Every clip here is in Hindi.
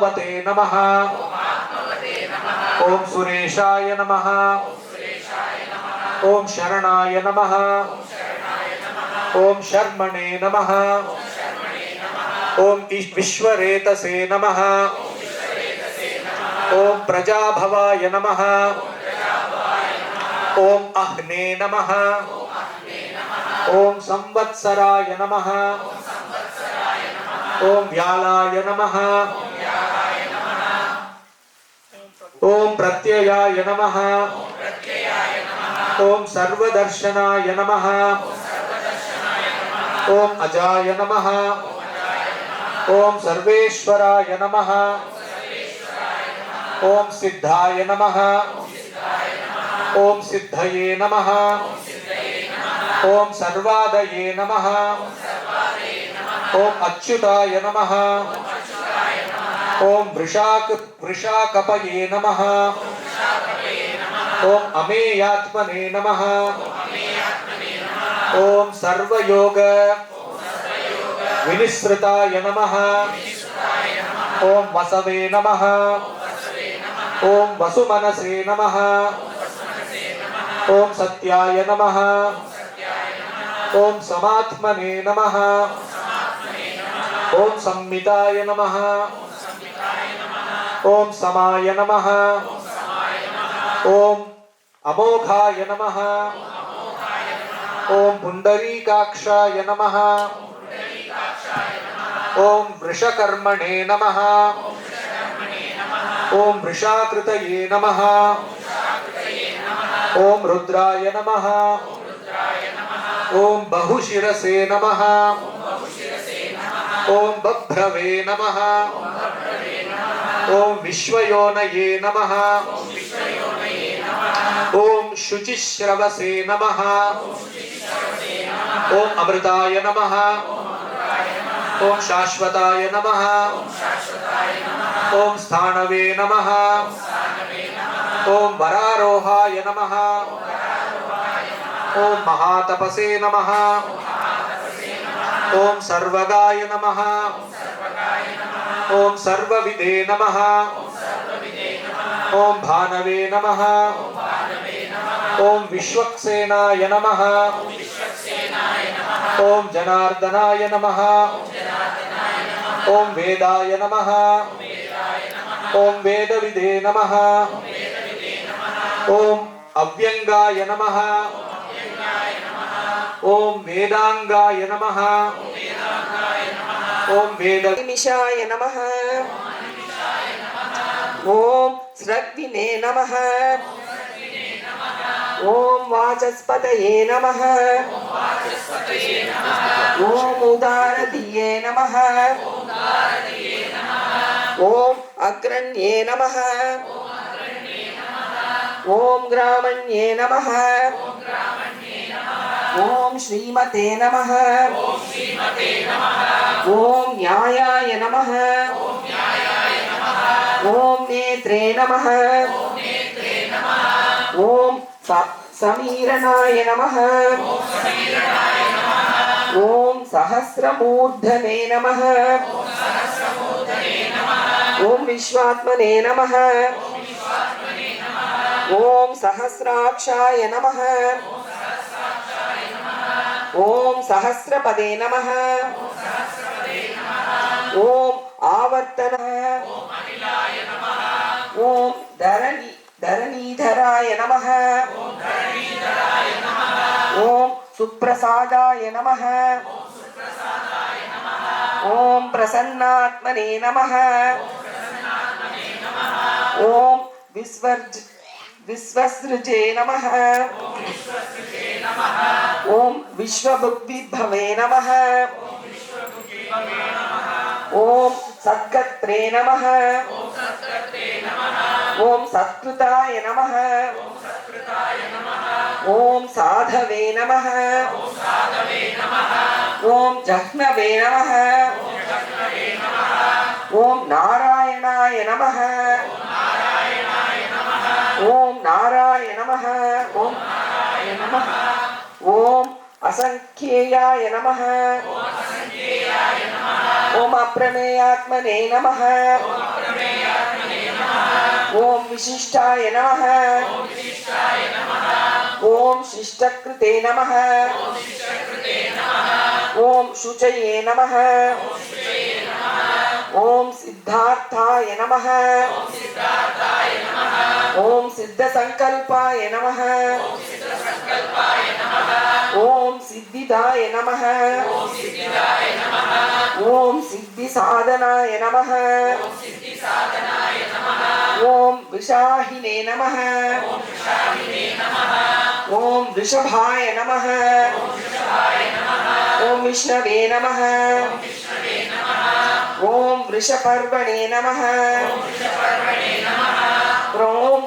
आत्मवते नमः ओम सुरेशाय नमः ओम शरणाय नमः ओम शर्मणे नमः ओम विश्वरेतसे नमः ओम प्रजाभवाय नमः ओम अह्ने नमः ओम संवत्सराय नमः ओम व्यालाय नमः ओम प्रत्ययाय नमः ओम सर्वदर्शनाय नमः ओम अजाय नमः ओम सर्वेश्वराय नमः ओम सिद्धाय नमः ओम सिद्धये नमः ओम सर्वादये नमः ओम अच्युताय नमः ओम वृषाकपये नमः ओम अमेयात्मने नमः ओम सर्वयोग विनिसृताय नमः ओम वसवे नमः ओम वसुमनसे नमः ओम सत्याय नमः ओम समात्मने नमः ओम संमिताय नमः ओम समाय नमः ओम अमोघाय नमः ओम पुंडरीकाक्षाय नमः ओम वृषकर्मणे नमः ओम वृषाकृतये नमः ओम रुद्राय नमः ओम बहुशिरसे नमः ओम बभ्रवे नमः ओम विश्वयोनये नमः ओम शुचिश्रवसे नमः ओम अमृताय नमः ओम शाश्वताय नमः ओम स्थानवे नमः ओम वरारोहाय नमः ओम महातपसे नमः ओम सर्वगाय नमः ओम सर्वविदे नमः ओम भानवे नमः ओम विश्वक्सेनाय नमः ओम जनार्दनाय नमः ओम वेदाय नमः ओम वेदविदे नमः ओम अव्यंगाय नमः ओम वेदांगाय नमः ओम वेदनिमिषाय नमः ओम स्रग्विने नमः ओम वाचस्पतये नमः ओम उदारधिये नमः ओम अग्रण्ये नमः ओम ग्रामण्ये नमः ओम श्रीमते नमः ओम न्यायाय नमः ओम नेत्रे नमः ओम समीरणाय नमः ओम सहस्रमूर्धने नमः ओम विश्वात्मने नमः ओम सहस्राक्षाय नमः ओम सहस्रपदे नमः ओम आवर्तन ओम धरणीधराय नमः ओम सुप्रसादाय नमः ओम प्रसन्नात्मने नमः ओम विश्वसृजे नमः ओम विश्वभुग्विभवे नमः ओम सत्कर्त्रे नमः ओम सत्कृताय नमः ओम साधवे नमः ओम जह्नवे नमः ओम नारायणाय नमः ओम नाराय नमः ओम नमः ओम असंख्येयाय नमः ओम अप्रमेयात्मने नमः ओम विशिष्टाय नमः ओम शिष्टकृते नमः ओम शुचये नमः ओम सिद्धार्थाय नमः ओम सिद्धसंकल्पाय नमः ओम सिद्धिदाय नमः ओम सिद्धिसाधनाय नमः ओम विशाहिने नमः ओम वृषभाय नमः ओम विष्णवे नमः ओम वृषपर्वणे नमः ओम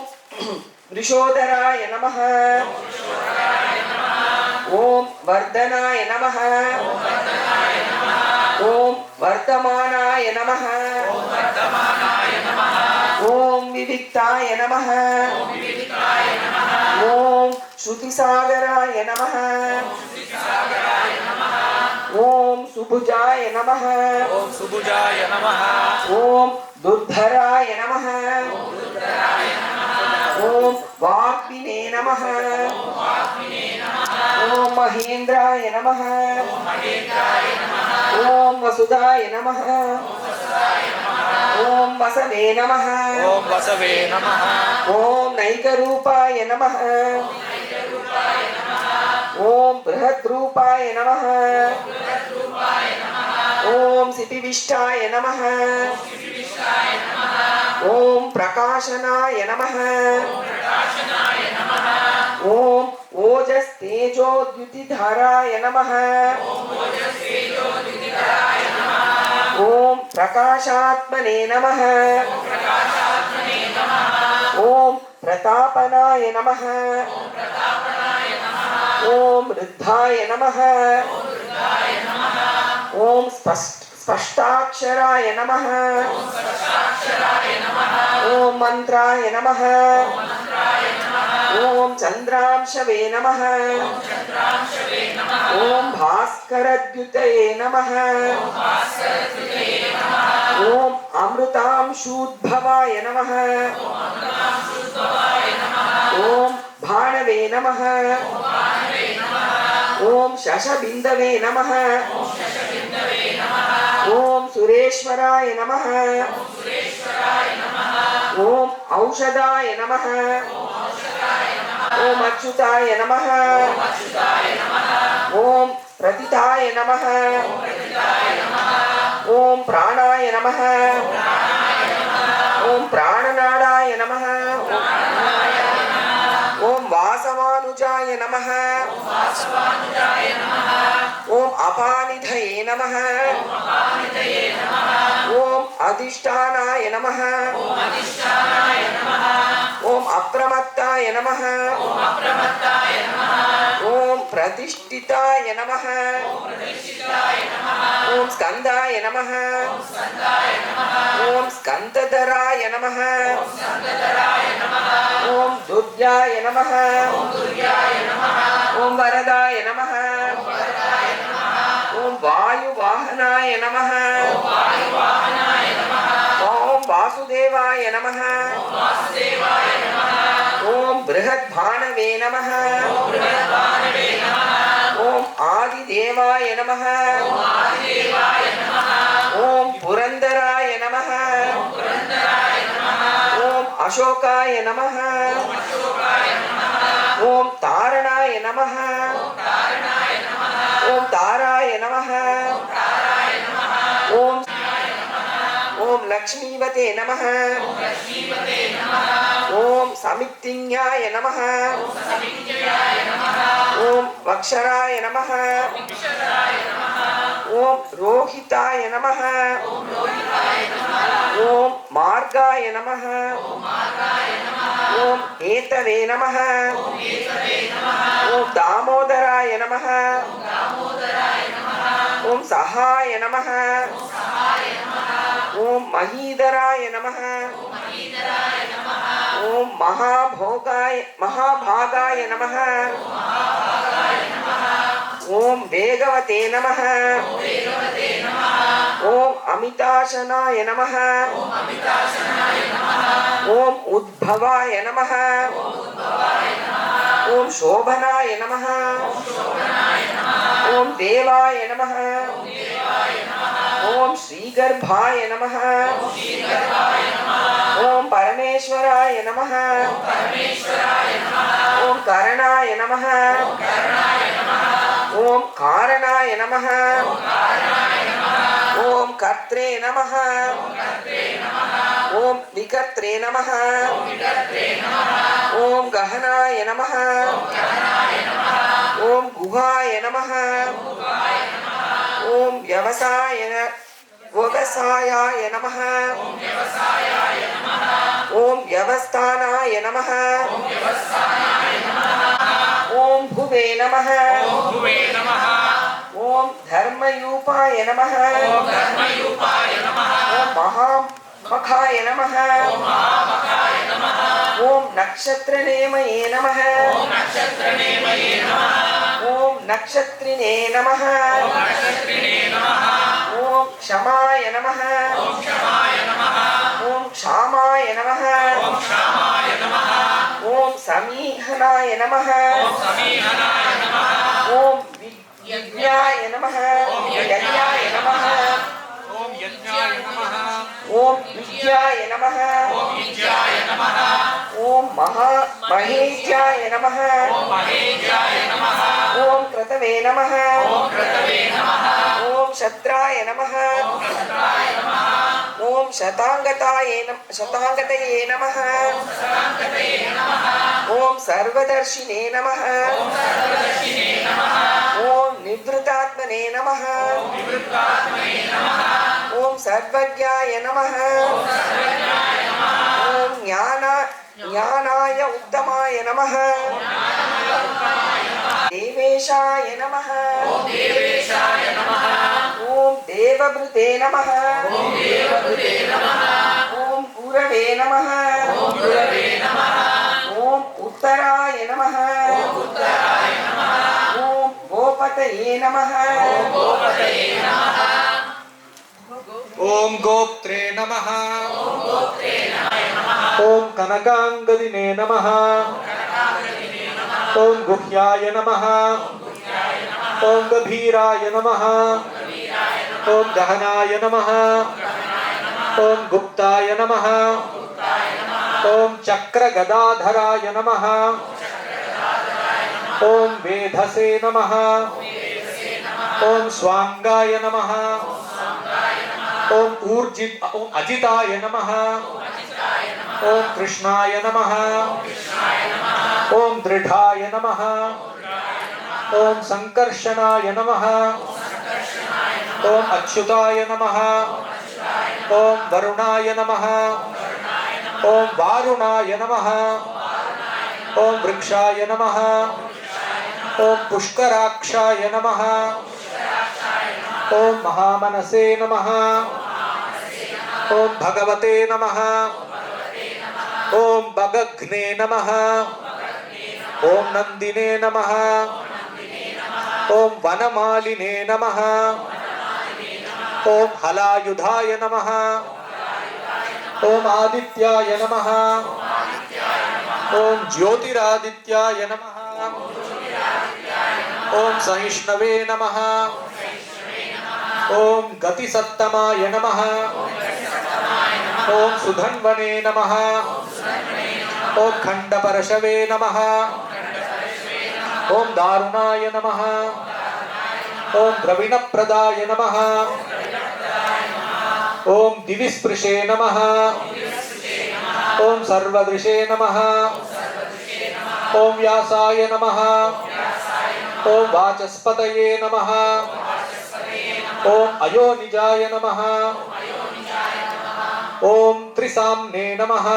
वृषोदराय नमः ओम वर्धनाय नमः ओम वर्तमानाय नमः ओम विविक्ताय नमः ओम श्रुतिसागराय नमः ओम सुभुजाय नमः ओम सुभुजाय नमः ओम दुर्धराय नमः ओम वाग्विने नमः ओम महेन्द्राय नमः ओम वसुधाय नमः ओम वसवे नमः ओम वसवे नमः ओम नैकरूपाय नमः ओम बृहद्रूपाय नमः ओम सिपिविष्टाय नमः ओम प्रकाशनाय नमः ओम ओजस्तेजोद्युतिधाराय नमः ओम प्रकाशात्मने नमः ओम प्रतापनाय नमः ओम रुद्धाय नमः ओम स्पष्टाक्षराय नमः ओम मंत्राय नमः ओम चंद्रांशवे नमः ओम भास्करद्युतये नमः ओम अमृतांशूद्भवाय नमः ओम भाणवे नमः ओम शशबिन्दवे नमः ओम सुरेश्वराय नमः ओम औषधाय नमः ओम अच्युताय नमः ओम प्रतिताय नमः ओम प्राणाय नमः ओम प्राणनादाय नमः ओम वासवानुजाय नमः ओम अपानिधये नमः ओम अधिष्ठानाय नमः ओम अप्रमत्ताय नमः ओम प्रतिष्ठिताय नमः ओम स्कंदाय नमः ओम स्कंदधराय नमः ओम दुर्गाय नमः ओम वरदाय नमः ओम वायुवाहनाय नमः ओम वासुदेवाय नमः ओम बृहद्भानवे नमः ओम आदिदेवाय नमः ओम पुरंदराय नमः ओम अशोकाय नमः ओम तारणाय नमः ओम ताराय नमः ओम ओम लक्ष्मीवते नमः ओम समितिन्याय नमः ओम वक्षराय नमः ओम रोहिताय नमः ओम मार्गाय नमः ओम हेतवे नमः ओम दामोदराय नमः ओम सहाय नमः ओम महीधराय नमः ओम महाभागाय नमः ओम वेगवते नमः ఓం అమితాశనాయ నమః ఓం ఉద్భవాయ నమః ఓం శోభనాయ నమః ఓం దేవాయ నమః ఓం శ్రీగర్భాయ నమః ఓం పరమేశ్వరాయ నమః ఓం కరణాయ నమః ఓం కారణాయ నమః ఓం కర్త్రే నమః ఓం వికర్త్రే నమః ఓం గహనాయ నమః ఓం గుహాయ నమః ఓం వ్యవసాయాయ నమః ఓం వ్యవస్థానాయ నమః ఓం భువే నమః భువే నమః ఓం ధర్మయూపాయ నమః ఓం మహామఖాయ నమః ఓం నక్షత్రనేమయే నమః ఓం నక్షత్రినే నమః ఓం క్షమాయ నమః ఓం క్షామాయ నమః ఓం సమీహనాయ నమః ఓం యజ్ఞాయ నమః యజ్ఞాయ నమః ఓం యజ్ఞాయ నమః ఓం విద్యాయ నమః విద్యాయ నమః ఓం మహేజ్యాయ నమః మహేజ్యాయ నమః ఓం క్రతవే నమః క్రతవే నమః ఓం శత్రాయ నమః ఓం శతాంగతయే నమః ఓం సర్వదర్శినే నమః ఓం నివృతాత్మనే నమః ఓం సర్వజ్ఞాయ నమః ఓం జ్ఞానాయ ఉత్తమాయ నమః దేవేశాయ నమః ఓం దేవభృతే నమః ఓం గురవే నమః ఓం ఉత్తరాయ నమః ఓం గోపతయే నమః ఓం గోప్త్రే నమః ఓం కనకాంగదినే నమః ఓం గుహ్యాయ నమః ఓం గభీరాయ నమః ఓం దహనాయ నమః ఓం గుప్తాయ నమః ఓం చక్రగదాధరాయ నమః ఓం వేధసే నమః ఓం స్వాంగాయ నమః ఓం అజితాయ నమః ఓం కృష్ణాయ నమః ఓం దృఢాయ నమః ఓం సంకర్షణాయ నమః ఓం అచ్యుతాయ నమః ఓం వరుణాయ నమః ఓం వారుణాయ నమః ఓం వృక్షాయ నమః ఓం పుష్కరాక్షాయ నమః ఓం మహామనసే నమః ఓం భగవతే నమః ఓం భగఘ్నే నమః ఓం నందినే నమః ఓం వనమాలినే నమః ఓం హలాయుధాయ నమః ఓం ఆదిత్యాయ నమః ఓం జ్యోతిరాదిత్యాయ నమః ఓం సహిష్ణవే నమః ఓం గతిసత్తమాయ నమః ఓం సుధన్వనే నమః ఓం ఖండపరశవే నమః ఓం దారుణాయ నమః ఓం ద్రవిణప్రదాయ నమః ఓం దివిస్పృశే నమః ఓం సర్వదృశే నమః ఓం వ్యాసాయ నమః ఓం వాచస్పతయే నమః ఓం అయోనిజాయ నమః ఓం త్రిసామ్నే నమః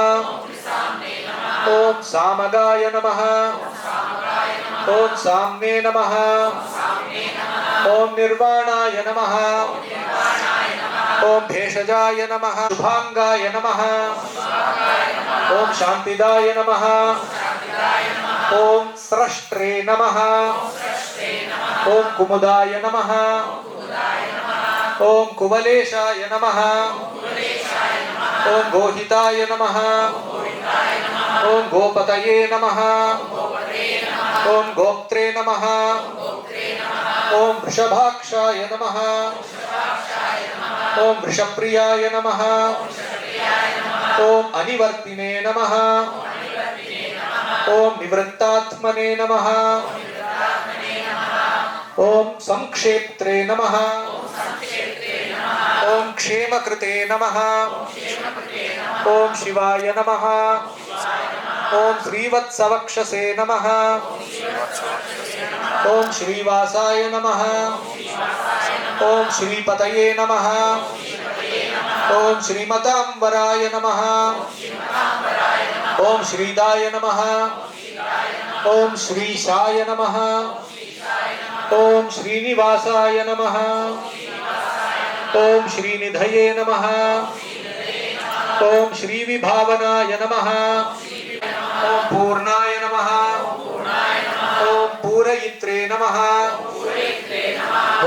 ఓం సామగాయ నమః ఓం సామ్నే నమః ఓం నిర్వాణాయ నమః ఓం భేషజాయ నమః శుభాంగాయ నమః ఓం శాంతిదాయ నమః ఓం స్రష్ట్రే నమః ఓం కుముదాయ నమః ओम कुवलेशाय नमः ओम गोहिताय नमः ओम गोपतये नमः ओम गोप्त्रे नमः ओम वृषभाक्षाय नमः ओम वृषप्रियाय नमः ओम अनिवर्तिने नमः ओम निवृत्तात्मने नमः ओम संक्षेप्त्रे नमः ओम क्षेमकृते नमः ओम शिवाय नमः ओम श्रीवत्सवक्षसे नमः ओम श्रीवासाय नमः ओम श्रीपतये नमः ओम श्रीमतांबराय नमः ओम श्रीदाय नमः ओम श्रीशाय नमः ओम श्रीनिवासाय नमः ओम श्रीनिधये नमः ओम श्रीविभावनाय नमः ओम पूर्णाय नमः ओम पूरयित्रे नमः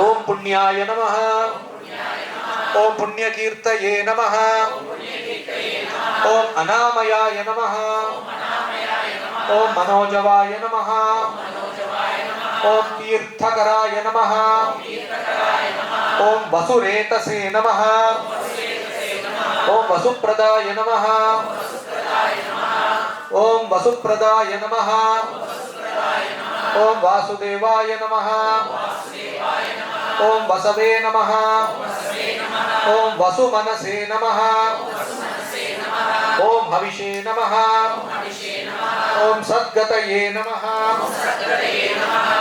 ओम पुण्याय नमः ओम पुण्यकीर्तये नमः ओम अनामयाय नमः ओम मनोजवाय नमः ओम तीर्थकराय नमः ओम वसुरेतसे नमः ओम वसुप्रदाय नमः ओम वसुप्रदाय नमः ओम वासुदेवाय नमः ओम वसवे नमः ओम वसुमनसे नमः ओम हविषे नमः ओम सद्गतये नमः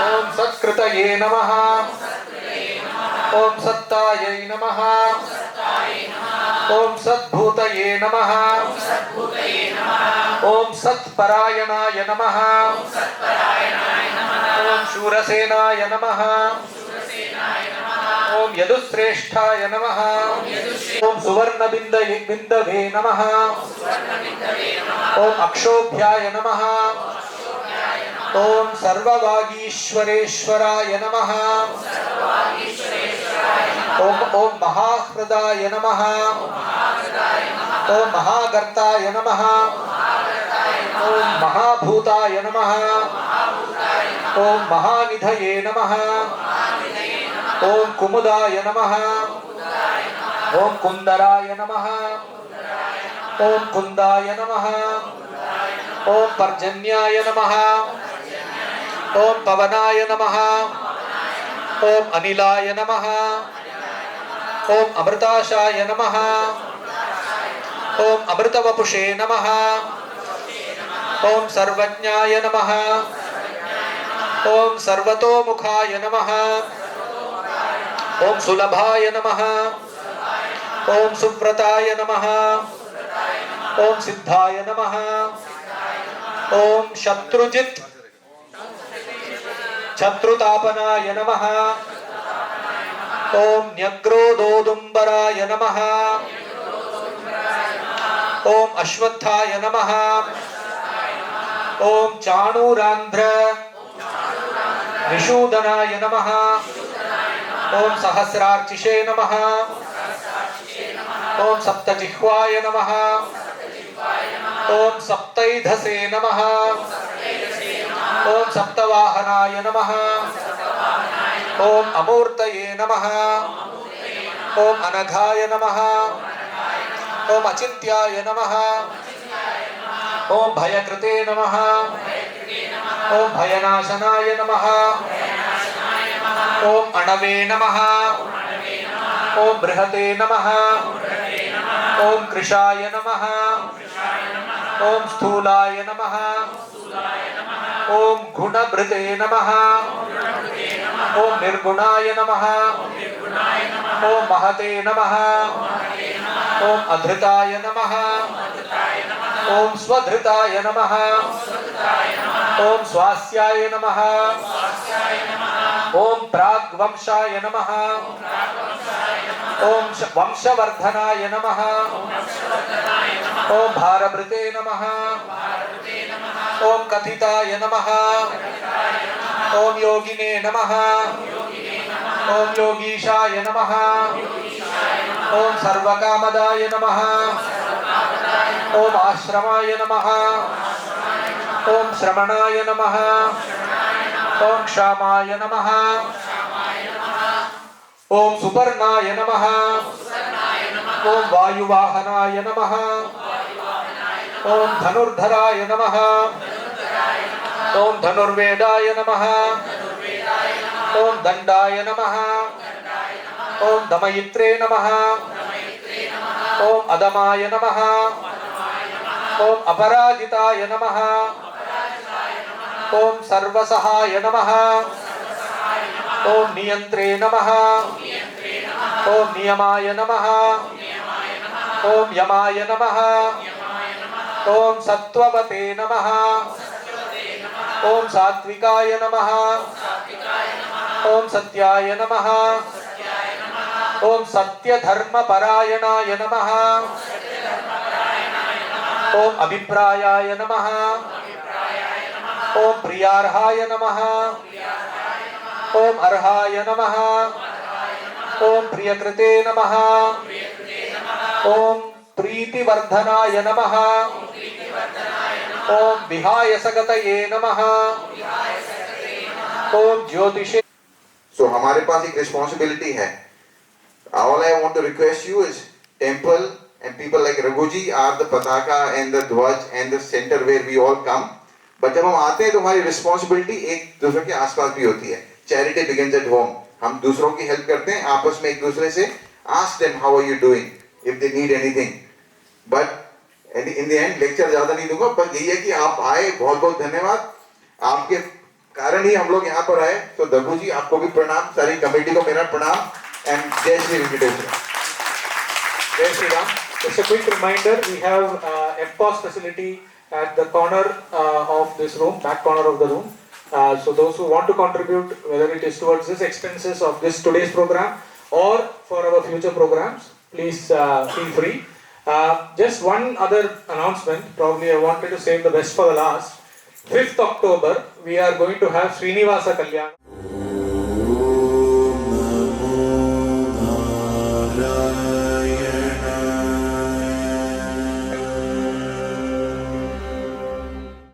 ओम सत्कृतये नमः ओम सत्तायै नमः ओम सद्भूतये नमः ओम सत्परायणाय नमः ओम शूरसेनाय नमः ओम यदुश्रेष्ठाय नमः ओम सुवर्णबिन्दवे नमः ओम अक्षोभ्याय नमः ओम सर्ववागीश्वरेश्वराय नमः ओम ओम महाहृदाय नमः ओम महागर्ताय नमः ओम महाभूताय नमः ओम महानिधये नमः ओम कुमुदाय नमः ओम कुंदराय नमः ओम कुंदाय नमः ओम पर्जन्याय नमः ओम पवनाय नमः ओम अनिलाय नमः ओम अमृताशाय नमः ओम अमृतवपुषे नमः ओम सर्वज्ञाय नमः ओम सर्वतोमुखाय नमः ओम सुलभाय नमः ओम सुव्रताय नमः ओम सिद्धाय नमः ओम शत्रुजित शत्रुतापनाय नमः ओम न्यग्रोदोदुम्बराय नमः ओम अश्वत्थाय नमः ओम चाणूरांध्र निषूदनाय नमः ओम सहस्रार्चिषे नमः ओम सप्तजिह्वाय नमः ओम सप्तैधसे नमः ओम सप्तवाहनाय नमः ओम अमूर्तये नमः ओम अनघाय नमः ओम अचिन्त्याय नमः ओम भयकृते नमः ओम भयनाशनाय नमः ओम अणवे नमः ओम बृहते नमः ओम कृशाय नमः ओम स्थूलाय नमः ओम गुणभृते नमः ओम निर्गुणाय नमः ओम महते नमः ओम अधृताय नमः ओम स्वधृताय नमः ओम स्वास्याय नमः ओम प्राग्वंशाय नमः ओम वंशवर्धनाय नमः ओम भारभृते नमः ओम कथिताय नमः ओम योगिने नमः ओम योगीशाय नमः ఓం సర్వకామదాయ నమః ఓం ఆశ్రమాయ నమః ఓం శ్రమణాయ నమః ఓం క్షామాయ నమః ఓం సుపర్ణాయ నమః ఓం వాయువాహనాయ నమః ఓం ధనుర్ధరాయ నమః ఓం ధనుర్వేదాయ నమః ఓం దండాయ నమః ఓం దమయిత్రే నమః ఓం అదమాయ నమః ఓం అపరాజితాయ నమః ఓం సర్వసహాయ నమః ఓం నియంత్రే నమః ఓం నియమాయ నమః ఓం యమాయ నమః ఓం సత్వవతే నమః ఓం సాత్వికాయ నమః ఓం సత్యాయ నమః ఓం సత్యధర్మపరాయణాయ నమః ఓం అభిప్రాయాయ నమః ఓం ప్రియార్హాయ నమః ఓం అర్హాయ నమః ఓం ప్రియకృతే నమః ఓం ప్రీతివర్ధనాయ నమః ఓం విహాయసగతయే నమః ఓం జ్యోతిషే. So हमारे पास एक responsibility है. All I want to request you is temple and people like Raghuji are the pataka and the dhwaj and the center where we all come. But जब हम आते हैं तो हमारी responsibility एक दूसरे के आसपास भी होती है. Charity begins at home. हम दूसरों की help करते हैं आपस में एक दूसरे से. Ask them how are you doing if they need anything. But in the end lecture ज़्यादा नहीं दूंगा पर यही है कि आप आए बहुत बहुत धन्यवाद. आपके कारण ही हम लोग यहाँ पर आए. तो दगू जी आपको भी प्रणाम, सारी कमेटी को मेरा प्रणाम एंड जय Shri Venkateshwara. Jai Shri Ram. Just a quick reminder, we have FPOS facility at the corner of this room, back corner of the room. So those who want to contribute, whether it is towards this expenses of this today's program or for our future programs, please feel free. Just one other announcement, probably I wanted to save the best for the last. 5th October, we are going to have Srinivasa Kalyan.